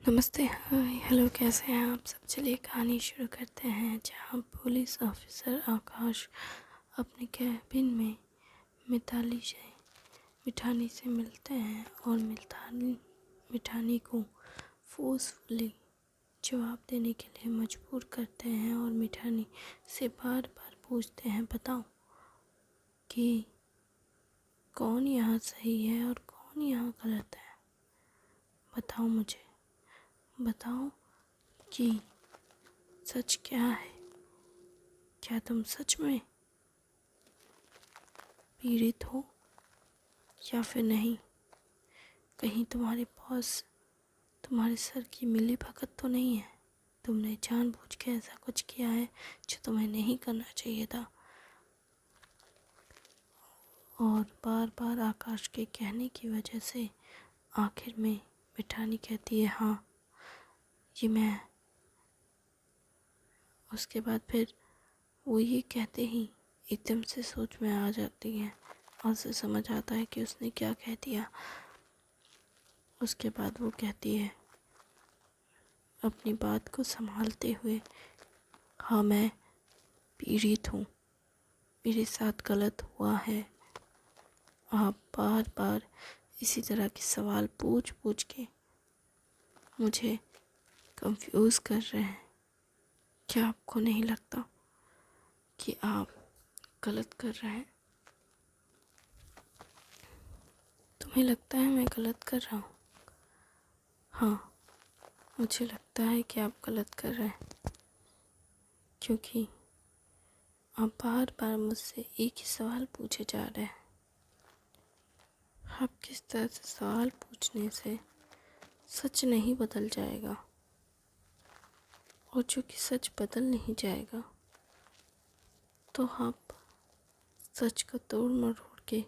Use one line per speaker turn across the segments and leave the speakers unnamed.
नमस्ते, हाय, हेलो, कैसे हैं आप सब। चलिए कहानी शुरू करते हैं। जहाँ पुलिस ऑफिसर आकाश अपने कैबिन में मिठानी से मिलते हैं और मिठानी को फोर्सफुली जवाब देने के लिए मजबूर करते हैं और मिठानी से बार बार पूछते हैं, बताओ कि कौन यहाँ सही है और कौन यहाँ गलत है। बताओ मुझे, बताओ कि सच क्या है। क्या तुम सच में पीड़ित हो या फिर नहीं। कहीं तुम्हारे बॉस तुम्हारे सर की मिलीभगत तो नहीं है। तुमने जानबूझ के ऐसा कुछ किया है जो तुम्हें नहीं करना चाहिए था। और बार बार आकाश के कहने की वजह से आखिर में मिठानी कहती है, हाँ ये मैं। उसके बाद फिर वो ये कहते ही एकदम से सोच में आ जाती है और उसे समझ आता है कि उसने क्या कह दिया। उसके बाद वो कहती है अपनी बात को संभालते हुए, हाँ मैं पीड़ित हूँ, मेरे साथ गलत हुआ है। आप बार बार इसी तरह के सवाल पूछ पूछ के मुझे कंफ्यूज कर रहे हैं। क्या आपको नहीं लगता कि आप गलत कर रहे हैं? तुम्हें लगता है मैं गलत कर रहा हूँ? हाँ, मुझे लगता है कि आप गलत कर रहे हैं, क्योंकि आप बार बार मुझसे एक ही सवाल पूछे जा रहे हैं। आप किस तरह से सवाल पूछने से सच नहीं बदल जाएगा, और जो कि सच बदल नहीं जाएगा तो आप सच का तोड़ मरोड़ के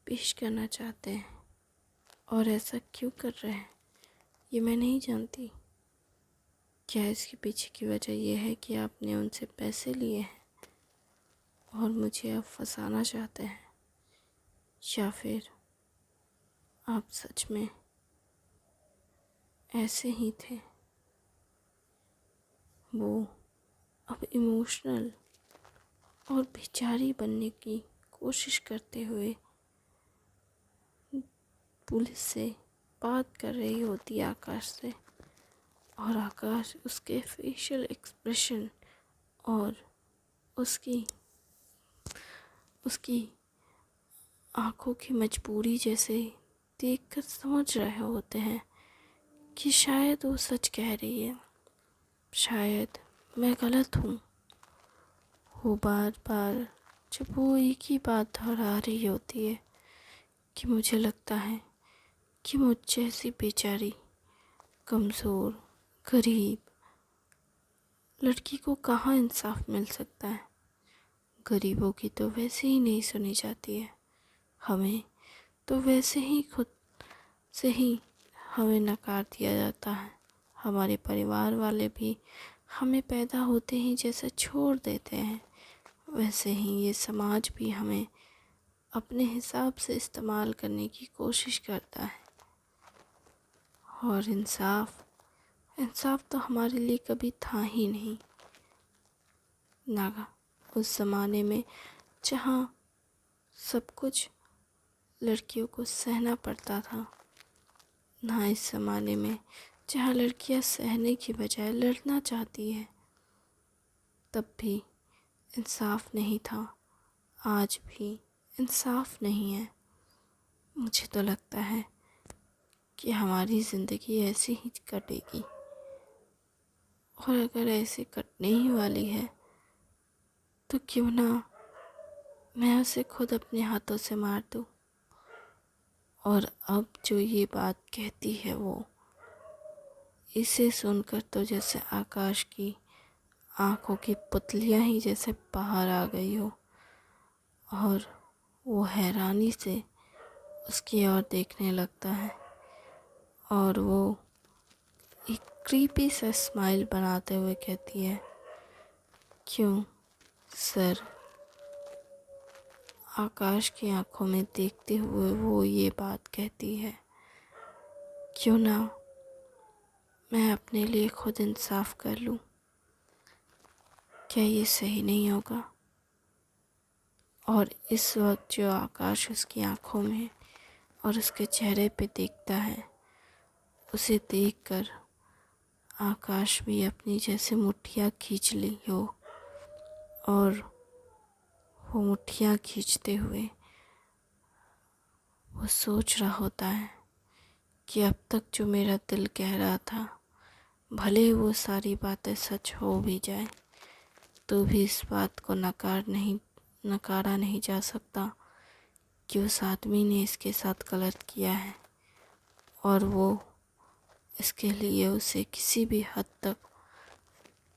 पेश करना चाहते हैं। और ऐसा क्यों कर रहे हैं ये मैं नहीं जानती। क्या इसके पीछे की वजह यह है कि आपने उनसे पैसे लिए हैं और मुझे अब फंसाना चाहते हैं, या फिर आप सच में ऐसे ही थे। वो अब इमोशनल और बेचारी बनने की कोशिश करते हुए पुलिस से बात कर रही होती है आकाश से, और आकाश उसके फेशियल एक्सप्रेशन और उसकी उसकी आंखों की मजबूरी जैसे देखकर समझ रहे होते हैं कि शायद वो सच कह रही है, शायद मैं गलत हूँ। वो बार बार जब वो एक ही बात दोहरा रही होती है कि मुझे लगता है कि मुझ जैसी बेचारी कमज़ोर गरीब लड़की को कहाँ इंसाफ मिल सकता है। गरीबों की तो वैसे ही नहीं सुनी जाती है, हमें तो वैसे ही खुद से ही हमें नकार दिया जाता है। हमारे परिवार वाले भी हमें पैदा होते ही जैसे छोड़ देते हैं, वैसे ही ये समाज भी हमें अपने हिसाब से इस्तेमाल करने की कोशिश करता है। और इंसाफ तो हमारे लिए कभी था ही नहीं। ना उस ज़माने में जहाँ सब कुछ लड़कियों को सहना पड़ता था, ना इस ज़माने में जहाँ लड़कियाँ सहने की बजाय लड़ना चाहती है। तब भी इंसाफ नहीं था, आज भी इंसाफ नहीं है। मुझे तो लगता है कि हमारी ज़िंदगी ऐसी ही कटेगी, और अगर ऐसे कटने ही वाली है तो क्यों ना मैं उसे खुद अपने हाथों से मार दूँ। और अब जो ये बात कहती है वो, इसे सुनकर तो जैसे आकाश की आंखों की पुतलियां ही जैसे बाहर आ गई हो, और वो हैरानी से उसकी ओर देखने लगता है, और वो एक क्रीपी सा स्माइल बनाते हुए कहती है, क्यों सर। आकाश की आंखों में देखते हुए वो ये बात कहती है, क्यों ना मैं अपने लिए खुद इंसाफ कर लूं। क्या ये सही नहीं होगा? और इस वक्त जो आकाश उसकी आंखों में और उसके चेहरे पे देखता है, उसे देखकर आकाश भी अपनी जैसे मुट्ठियाँ खींच ली हो, और वो मुट्ठियाँ खींचते हुए वो सोच रहा होता है कि अब तक जो मेरा दिल कह रहा था, भले वो सारी बातें सच हो भी जाए तो भी इस बात को नकारा नहीं जा सकता कि उस आदमी ने इसके साथ गलत किया है, और वो इसके लिए उसे किसी भी हद तक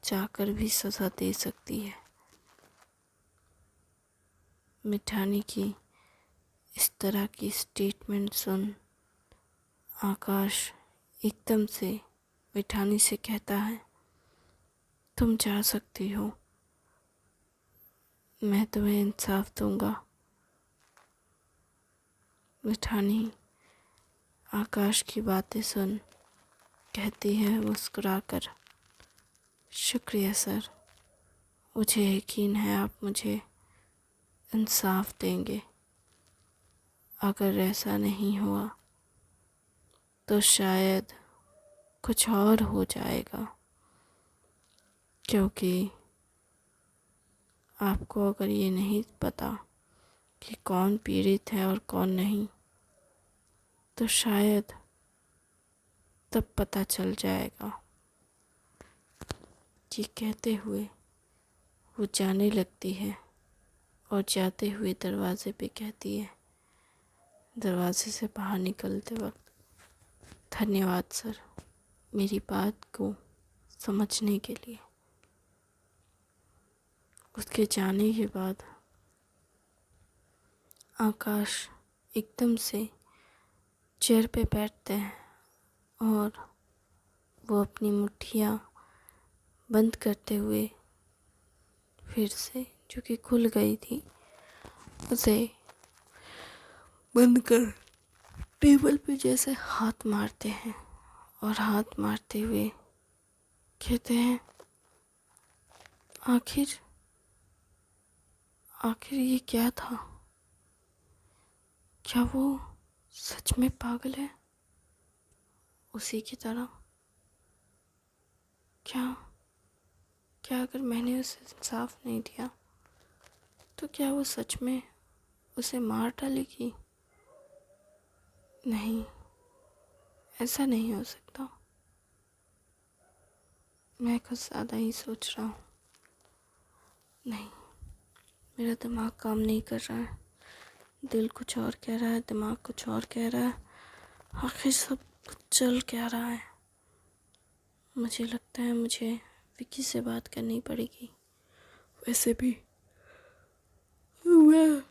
जाकर भी सज़ा दे सकती है। मिठानी की इस तरह की स्टेटमेंट सुन आकाश एकदम से मिठानी से कहता है, तुम जा सकती हो, मैं तुम्हें इंसाफ दूंगा। मिठानी आकाश की बातें सुन कहती है मुस्कुराकर, शुक्रिया सर, मुझे यकीन है आप मुझे इंसाफ देंगे। अगर ऐसा नहीं हुआ तो शायद कुछ और हो जाएगा, क्योंकि आपको अगर ये नहीं पता कि कौन पीड़ित है और कौन नहीं, तो शायद तब पता चल जाएगा। ये कहते हुए वो जाने लगती है और जाते हुए दरवाजे पे कहती है, दरवाजे से बाहर निकलते वक्त, धन्यवाद सर मेरी बात को समझने के लिए। उसके जाने के बाद आकाश एकदम से चेयर पे बैठते हैं और वो अपनी मुट्ठियाँ बंद करते हुए फिर से, जो कि खुल गई थी, उसे बंद कर टेबल पे जैसे हाथ मारते हैं और हाथ मारते हुए कहते हैं, आखिर ये क्या था? क्या वो सच में पागल है उसी की तरह? क्या अगर मैंने उसे इंसाफ नहीं दिया तो क्या वो सच में उसे मार डालेगी? नहीं, ऐसा नहीं हो सकता। मैं कुछ ज़्यादा ही सोच रहा हूँ। नहीं, मेरा दिमाग काम नहीं कर रहा है। दिल कुछ और कह रहा है, दिमाग कुछ और कह रहा है। आखिर सब कुछ चल क्या रहा है? मुझे लगता है मुझे विकी से बात करनी पड़ेगी। वैसे भी मैं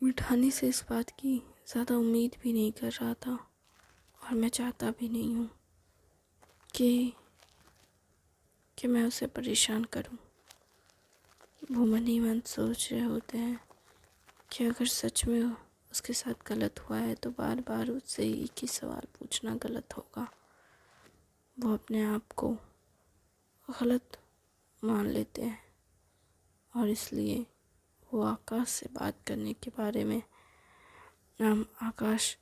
मिठानी से इस बात की ज़्यादा उम्मीद भी नहीं कर रहा था, और मैं चाहता भी नहीं हूँ कि मैं उसे परेशान करूँ। वो मन ही मन सोच रहे होते हैं कि अगर सच में उसके साथ गलत हुआ है तो बार बार उससे एक ही सवाल पूछना गलत होगा। वो अपने आप को गलत मान लेते हैं, और इसलिए वो आकाश से बात करने के बारे में, आकाश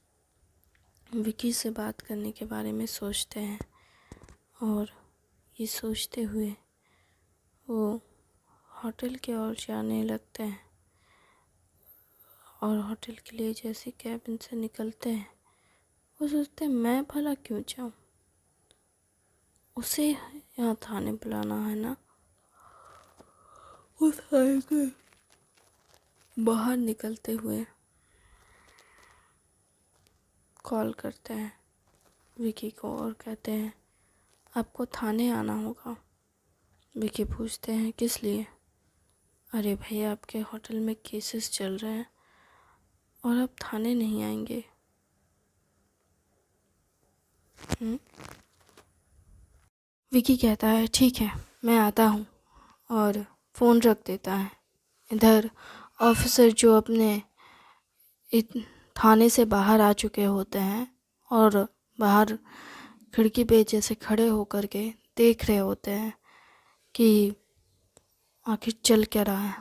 विकी से बात करने के बारे में सोचते हैं। और ये सोचते हुए वो होटल की ओर जाने लगते हैं, और होटल के लिए जैसे कैबिन से निकलते हैं, वो सोचते हैं, मैं भला क्यों जाऊँ, उसे यहाँ थाने बुलाना है ना। उस थाने के बाहर निकलते हुए कॉल करते हैं विकी को और कहते हैं, आपको थाने आना होगा। विकी पूछते हैं, किस लिए? अरे भैया, आपके होटल में केसेस चल रहे हैं और आप थाने नहीं आएंगे? विकी कहता है, ठीक है मैं आता हूँ, और फ़ोन रख देता है। इधर ऑफिसर जो अपने थाने से बाहर आ चुके होते हैं और बाहर खिड़की पे जैसे खड़े होकर के देख रहे होते हैं कि आखिर चल क्या रहा है,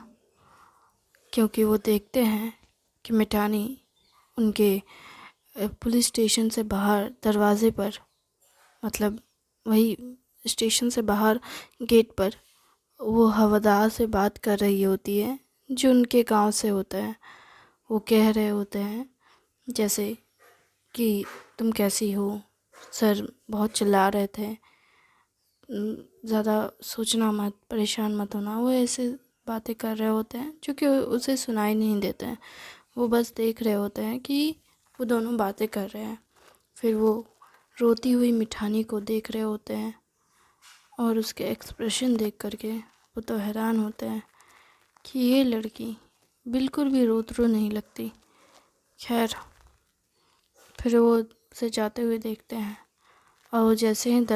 क्योंकि वो देखते हैं कि मिठानी उनके पुलिस स्टेशन से बाहर दरवाजे पर, मतलब वही स्टेशन से बाहर गेट पर वो हवलदार से बात कर रही होती है जो उनके गांव से होता है। वो कह रहे होते हैं जैसे कि तुम कैसी हो, सर बहुत चिल्ला रहे थे, ज़्यादा सोचना मत, परेशान मत होना। वो ऐसे बातें कर रहे होते हैं जो कि उसे सुनाई नहीं देते हैं। वो बस देख रहे होते हैं कि वो दोनों बातें कर रहे हैं। फिर वो रोती हुई मिठानी को देख रहे होते हैं और उसके एक्सप्रेशन देख करके वो तो हैरान होते हैं कि ये लड़की बिल्कुल भी रोतरू नहीं लगती। खैर, फिर वो उसे जाते हुए देखते हैं और वो जैसे ही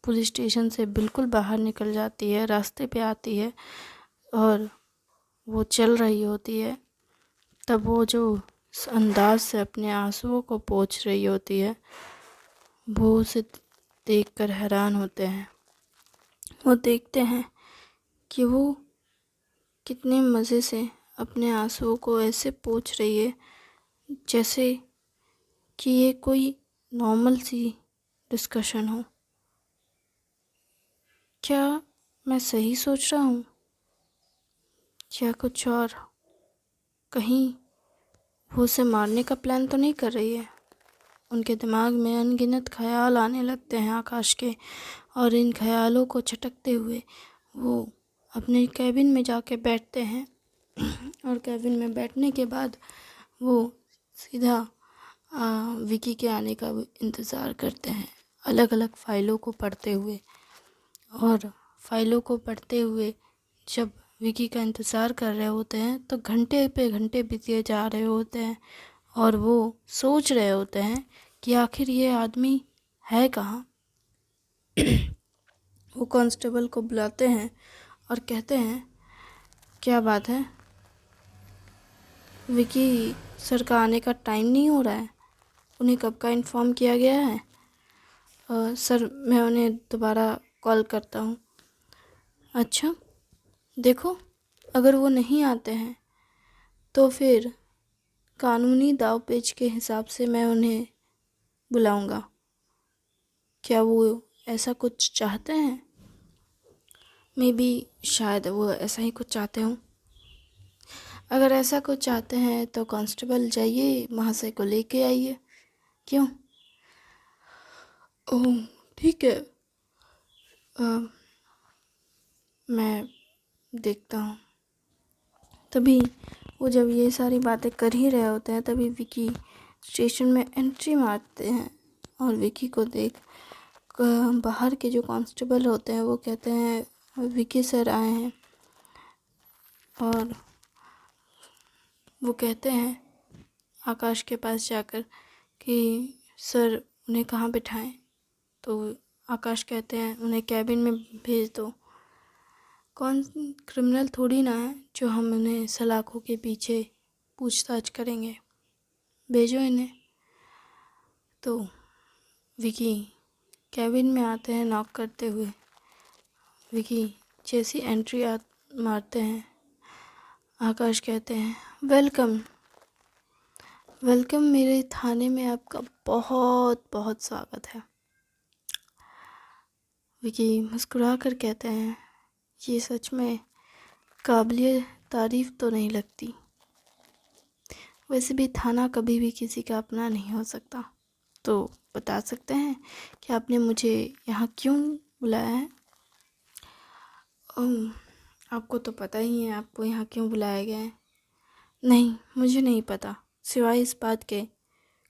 पुलिस स्टेशन से बिल्कुल बाहर निकल जाती है, रास्ते पे आती है और वो चल रही होती है, तब वो जो उस अंदाज से अपने आंसुओं को पोंछ रही होती है, वो उसे देखकर हैरान होते हैं। वो देखते हैं कि वो कितने मज़े से अपने आंसुओं को ऐसे पोंछ रही है जैसे कि ये कोई नॉर्मल सी डिस्कशन हो। क्या मैं सही सोच रहा हूँ या कुछ और? कहीं वो उसे मारने का प्लान तो नहीं कर रही है? उनके दिमाग में अनगिनत ख्याल आने लगते हैं आकाश के, और इन ख्यालों को झटकते हुए वो अपने कैबिन में जाके बैठते हैं और कैबिन में बैठने के बाद वो सीधा विकी के आने का इंतज़ार करते हैं, अलग अलग फ़ाइलों को पढ़ते हुए। और फाइलों को पढ़ते हुए जब विकी का इंतज़ार कर रहे होते हैं तो घंटे पे घंटे बीते जा रहे होते हैं और वो सोच रहे होते हैं कि आखिर ये आदमी है कहाँ। वो कांस्टेबल को बुलाते हैं और कहते हैं, क्या बात है विकी सर का आने का टाइम नहीं हो रहा है? उन्हें कब का इन्फॉर्म किया गया है? सर मैं उन्हें दोबारा कॉल करता हूँ। अच्छा, देखो अगर वो नहीं आते हैं तो फिर कानूनी दाव पेच के हिसाब से मैं उन्हें बुलाऊंगा। क्या वो ऐसा कुछ चाहते हैं? मे बी शायद वो ऐसा ही कुछ चाहते हों। अगर ऐसा कुछ चाहते हैं तो कांस्टेबल जाइए महाशय को लेके आइए। क्यों? ओह ठीक है, मैं देखता हूँ। तभी वो जब ये सारी बातें कर ही रहे होते हैं तभी विकी स्टेशन में एंट्री मारते हैं और विकी को देख बाहर के जो कांस्टेबल होते हैं वो कहते हैं विकी सर आए हैं। और वो कहते हैं आकाश के पास जाकर कि सर उन्हें कहाँ बिठाएं। तो आकाश कहते हैं उन्हें कैबिन में भेज दो। कौन क्रिमिनल थोड़ी ना है जो हम उन्हें सलाखों के पीछे पूछताछ करेंगे, भेजो इन्हें। तो विकी कैबिन में आते हैं नॉक करते हुए। विकी जैसी एंट्री मारते हैं, आकाश कहते हैं वेलकम वेलकम, मेरे थाने में आपका बहुत बहुत स्वागत है। विकी मुस्कुरा कर कहते हैं ये सच में काबिलिए तारीफ़ तो नहीं लगती। वैसे भी थाना कभी भी किसी का अपना नहीं हो सकता। तो बता सकते हैं कि आपने मुझे यहाँ क्यों बुलाया है? आपको तो पता ही है आपको यहाँ क्यों बुलाया गया है। नहीं, मुझे नहीं पता, सिवाय इस बात के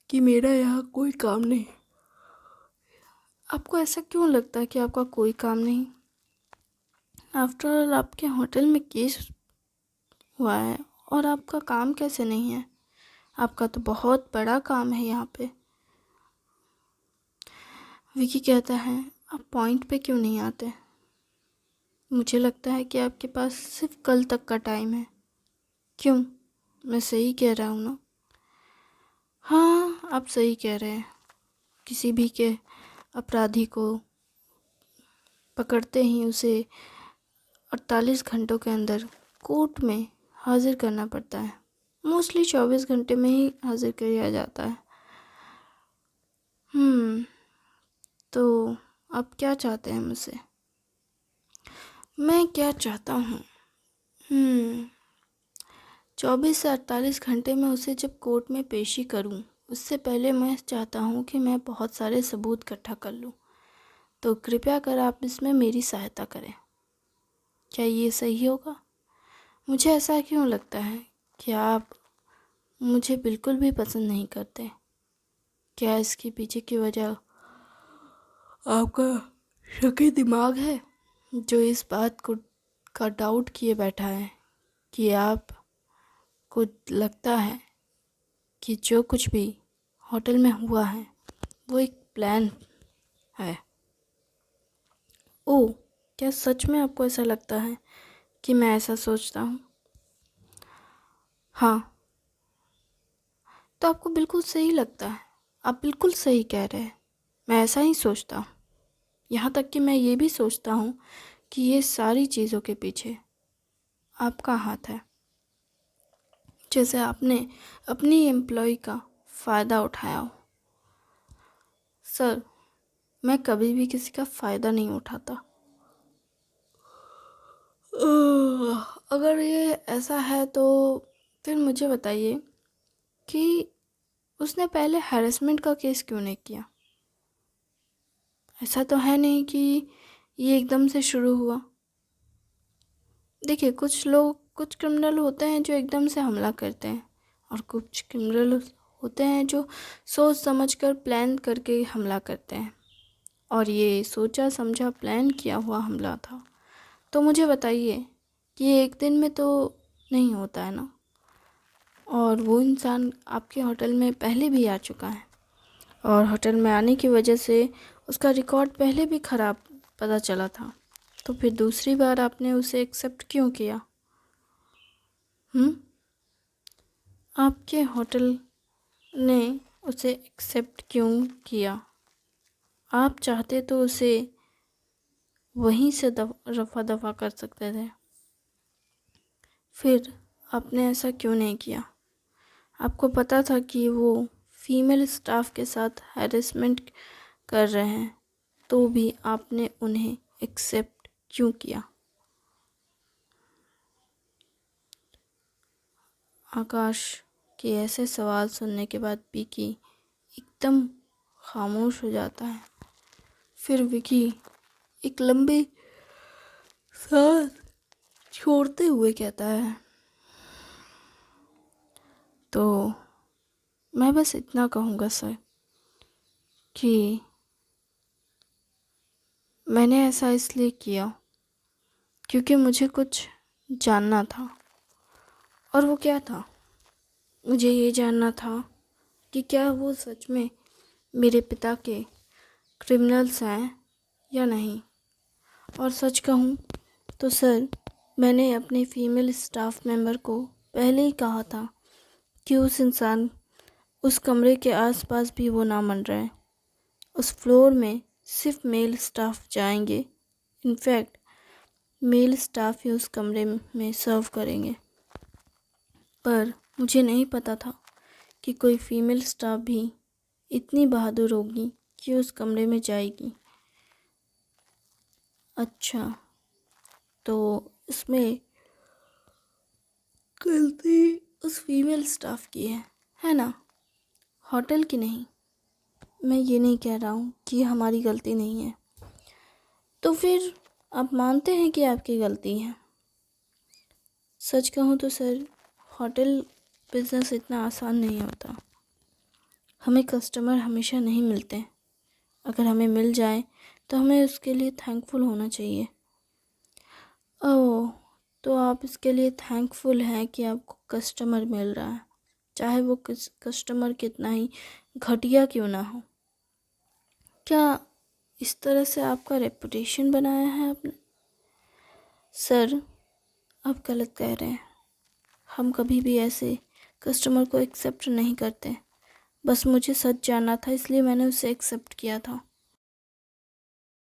कि मेरा यहाँ कोई काम नहीं। आपको ऐसा क्यों लगता है कि आपका कोई काम नहीं? आफ्टर ऑल आपके होटल में केस हुआ है और आपका काम कैसे नहीं है? आपका तो बहुत बड़ा काम है यहाँ पे। विकी कहता है आप पॉइंट पे क्यों नहीं आते? मुझे लगता है कि आपके पास सिर्फ कल तक का टाइम है। क्यों, मैं सही कह रहा हूँ ना? हाँ, आप सही कह रहे हैं। किसी भी के अपराधी को पकड़ते ही उसे 48 घंटों के अंदर कोर्ट में हाजिर करना पड़ता है। मोस्टली 24 घंटे में ही हाजिर किया जाता है। तो आप क्या चाहते हैं मुझसे? मैं क्या चाहता हूँ? 24 से 48 घंटे में उसे जब कोर्ट में पेशी करूँ, उससे पहले मैं चाहता हूँ कि मैं बहुत सारे सबूत इकट्ठा कर लूँ। तो कृपया कर आप इसमें मेरी सहायता करें। क्या ये सही होगा? मुझे ऐसा क्यों लगता है कि आप मुझे बिल्कुल भी पसंद नहीं करते? क्या इसके पीछे की वजह आपका शकी दिमाग है, जो इस बात को का डाउट किए बैठा है कि आप को लगता है कि जो कुछ भी होटल में हुआ है वो एक प्लान है? ओह, क्या सच में आपको ऐसा लगता है कि मैं ऐसा सोचता हूँ? हाँ, तो आपको बिल्कुल सही लगता है। आप बिल्कुल सही कह रहे हैं। मैं ऐसा ही सोचता हूँ। यहाँ तक कि मैं ये भी सोचता हूँ कि ये सारी चीज़ों के पीछे आपका हाथ है। जैसे आपने अपनी एम्प्लॉय का फ़ायदा उठाया हो। सर, मैं कभी भी किसी का फ़ायदा नहीं उठाता। अगर ये ऐसा है तो फिर मुझे बताइए कि उसने पहले हैरेसमेंट का केस क्यों नहीं किया? ऐसा तो है नहीं कि ये एकदम से शुरू हुआ। देखिए, कुछ क्रिमिनल होते हैं जो एकदम से हमला करते हैं, और कुछ क्रिमिनल होते हैं जो सोच समझकर प्लान करके हमला करते हैं, और ये सोचा समझा प्लान किया हुआ हमला था। तो मुझे बताइए कि ये एक दिन में तो नहीं होता है ना। और वो इंसान आपके होटल में पहले भी आ चुका है, और होटल में आने की वजह से उसका रिकॉर्ड पहले भी ख़राब पता चला था। तो फिर दूसरी बार आपने उसे एक्सेप्ट क्यों किया? आपके होटल ने उसे एक्सेप्ट क्यों किया? आप चाहते तो उसे वहीं से रफा दफा कर सकते थे। फिर आपने ऐसा क्यों नहीं किया? आपको पता था कि वो फीमेल स्टाफ के साथ हैरेसमेंट कर रहे हैं, तो भी आपने उन्हें एक्सेप्ट क्यों किया? आकाश के ऐसे सवाल सुनने के बाद विकी एकदम खामोश हो जाता है। फिर विकी एक लंबी सांस छोड़ते हुए कहता है, तो मैं बस इतना कहूँगा सर कि मैंने ऐसा इसलिए किया क्योंकि मुझे कुछ जानना था। और वो क्या था? मुझे ये जानना था कि क्या वो सच में मेरे पिता के क्रिमिनल्स हैं या नहीं। और सच कहूँ तो सर, मैंने अपने फीमेल स्टाफ मेंबर को पहले ही कहा था कि उस कमरे के आसपास भी वो ना मंडराए। उस फ्लोर में सिर्फ मेल स्टाफ जाएंगे। इनफैक्ट मेल स्टाफ ही उस कमरे में सर्व करेंगे। पर मुझे नहीं पता था कि कोई फीमेल स्टाफ भी इतनी बहादुर होगी कि उस कमरे में जाएगी। अच्छा, तो इसमें गलती उस फीमेल स्टाफ की है ना, होटल की नहीं। मैं ये नहीं कह रहा हूँ कि हमारी गलती नहीं है। तो फिर आप मानते हैं कि आपकी गलती है? सच कहूँ तो सर, होटल बिज़नेस इतना आसान नहीं होता। हमें कस्टमर हमेशा नहीं मिलते। अगर हमें मिल जाए तो हमें उसके लिए थैंकफुल होना चाहिए। ओह, तो आप इसके लिए थैंकफुल हैं कि आपको कस्टमर मिल रहा है, चाहे वो कस्टमर कितना ही घटिया क्यों ना हो। क्या इस तरह से आपका रेपुटेशन बनाया है आपने? सर, आप गलत कह रहे हैं। हम कभी भी ऐसे कस्टमर को एक्सेप्ट नहीं करते। बस मुझे सच जानना था, इसलिए मैंने उसे एक्सेप्ट किया था।